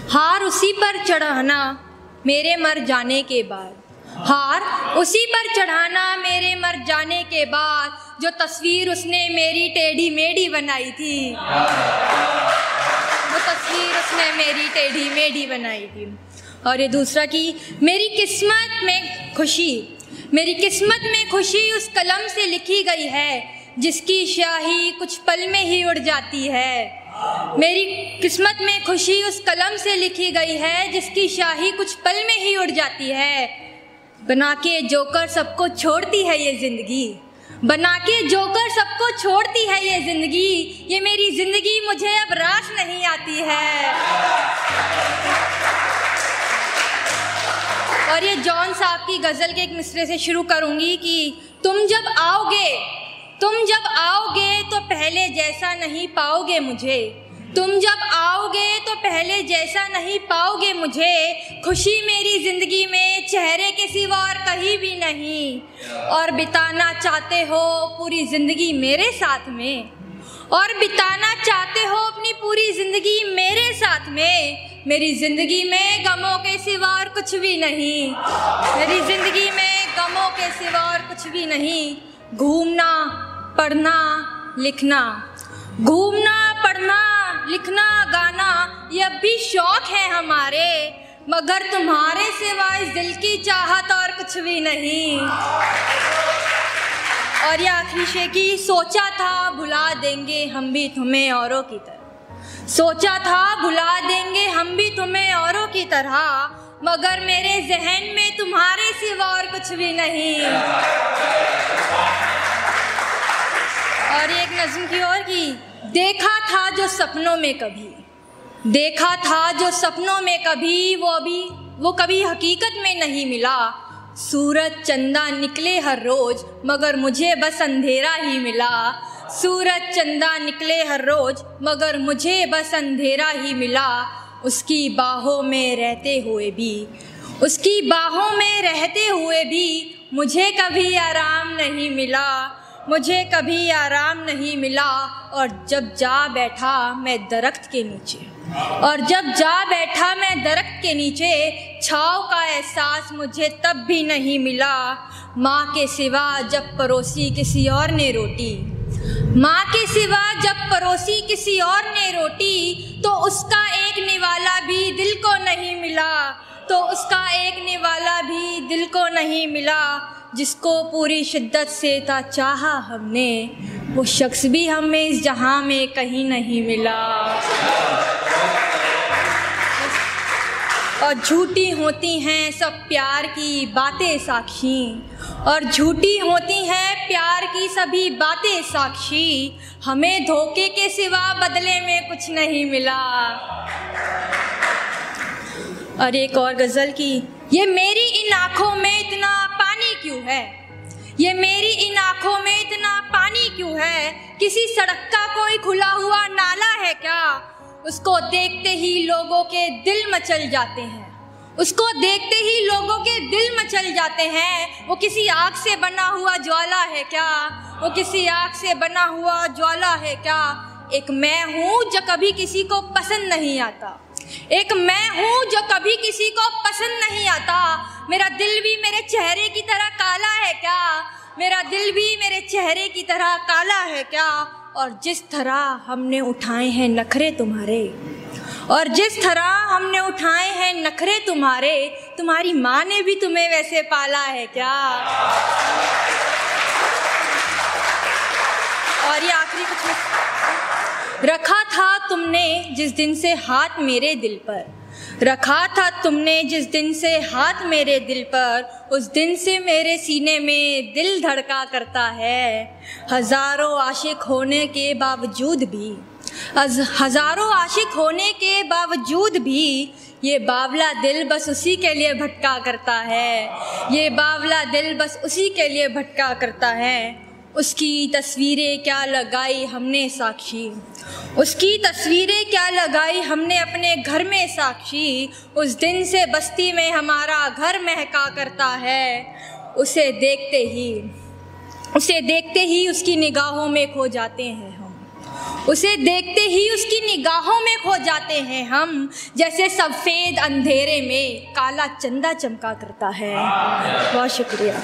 हार उसी पर चढ़ाना मेरे मर जाने के बाद, हार उसी पर चढ़ाना मेरे मर जाने के बाद, जो तस्वीर उसने मेरी टेढ़ी मेढ़ी बनाई थी, वो तस्वीर उसने मेरी टेढ़ी मेढ़ी बनाई थी। और ये दूसरा कि मेरी किस्मत में खुशी उस कलम से लिखी गई है जिसकी स्याही कुछ पल में ही उड़ जाती है। मेरी किस्मत में खुशी उस कलम से लिखी गई है जिसकी स्याही कुछ पल में ही उड़ जाती है। बना के जोकर सबको छोड़ती है ये जिंदगी, बना के जोकर सबको छोड़ती है ये जिंदगी, ये मेरी जिंदगी मुझे अब रास नहीं आती है। और ये जॉन साहब की गज़ल के एक मिसरे से शुरू करूंगी कि तुम जब आओगे तो पहले जैसा नहीं पाओगे मुझे, तुम जब आओगे तो पहले जैसा नहीं पाओगे मुझे, खुशी मेरी ज़िंदगी में चेहरे के सिवा और कहीं भी नहीं। और बिताना चाहते हो पूरी ज़िंदगी मेरे साथ में, और बिताना चाहते हो अपनी पूरी ज़िंदगी मेरे साथ में। मेरी ज़िंदगी में गमों के सिवा और कुछ भी नहीं, मेरी ज़िंदगी में गमों के सिवा और कुछ भी नहीं। घूमना पढ़ना लिखना, घूमना पढ़ना लिखना गाना, ये अब भी शौक है हमारे, मगर तुम्हारे सिवा इस दिल की चाहत और कुछ भी नहीं। और ये आखिरी शेर की, सोचा था भुला देंगे हम भी तुम्हें औरों की तरह, सोचा था भुला देंगे हम भी तुम्हें औरों की तरह, मगर मेरे जहन में तुम्हारे सिवा और कुछ भी नहीं। और एक नज़्म की और की, देखा था जो सपनों में कभी, देखा था जो सपनों में कभी, वो कभी हकीकत में नहीं मिला। सूरज चंदा निकले हर रोज मगर मुझे बस अंधेरा ही मिला, सूरज चंदा निकले हर रोज मगर मुझे बस अंधेरा ही मिला। उसकी बाहों में रहते हुए भी, उसकी बाहों में रहते हुए भी मुझे कभी आराम नहीं मिला, मुझे कभी आराम नहीं मिला। और जब जा बैठा मैं दरख्त के नीचे, और जब जा बैठा मैं दरख्त के नीचे, छाँव का एहसास मुझे तब भी नहीं मिला। माँ के सिवा जब परोसी किसी और ने रोटी, माँ के सिवा जब परोसी किसी और ने रोटी, तो उसका एक निवाला भी दिल को नहीं मिला, तो उसका एक निवाला भी दिल को नहीं मिला। जिसको पूरी शिद्दत से था चाहा हमने, वो शख्स भी हमें इस जहां में कहीं नहीं मिला। और झूठी होती हैं सब प्यार की बातें साक्षी, और झूठी होती हैं प्यार की सभी बातें साक्षी, हमें धोखे के सिवा बदले में कुछ नहीं मिला। और एक और गज़ल की, ये मेरी इन आँखों में इतना पानी क्यों है, ये मेरी इन आँखों में इतना पानी क्यों है, किसी सड़क का कोई खुला हुआ नाला है क्या, उसको देखते ही लोगों के दिल मचल जाते हैं, उसको देखते ही लोगों के दिल मचल जाते हैं। वो किसी आग से बना हुआ ज्वाला है क्या, वो किसी आग से बना हुआ ज्वाला है क्या। एक मैं हूँ जो कभी किसी को पसंद नहीं आता, एक मैं हूँ जो कभी किसी को पसंद नहीं आता। मेरा दिल भी मेरे चेहरे की तरह काला है क्या, मेरा दिल भी मेरे चेहरे की तरह काला है क्या। और जिस तरह हमने उठाए हैं नखरे तुम्हारे, और जिस तरह हमने उठाए हैं नखरे तुम्हारे, तुम्हारी माँ ने भी तुम्हें वैसे पाला है क्या। और ये आखिरी कुछ, रखा था तुमने जिस दिन से हाथ मेरे दिल पर, रखा था तुमने जिस दिन से हाथ मेरे दिल पर, उस दिन से मेरे सीने में दिल धड़का करता है। हजारों आशिक होने के बावजूद भी, हजारों आशिक होने के बावजूद भी, ये बावला दिल बस उसी के लिए भटका करता है, ये बावला दिल बस उसी के लिए भटका करता है। उसकी तस्वीरें क्या लगाई हमने साक्षी, उसकी तस्वीरें क्या लगाई हमने अपने घर में साक्षी, उस दिन से बस्ती में हमारा घर महका करता है। उसे देखते ही उसकी निगाहों में खो जाते हैं हम, उसे देखते ही उसकी निगाहों में खो जाते हैं हम, जैसे सफ़ेद अंधेरे में काला चंदा चमका करता है। बहुत शुक्रिया।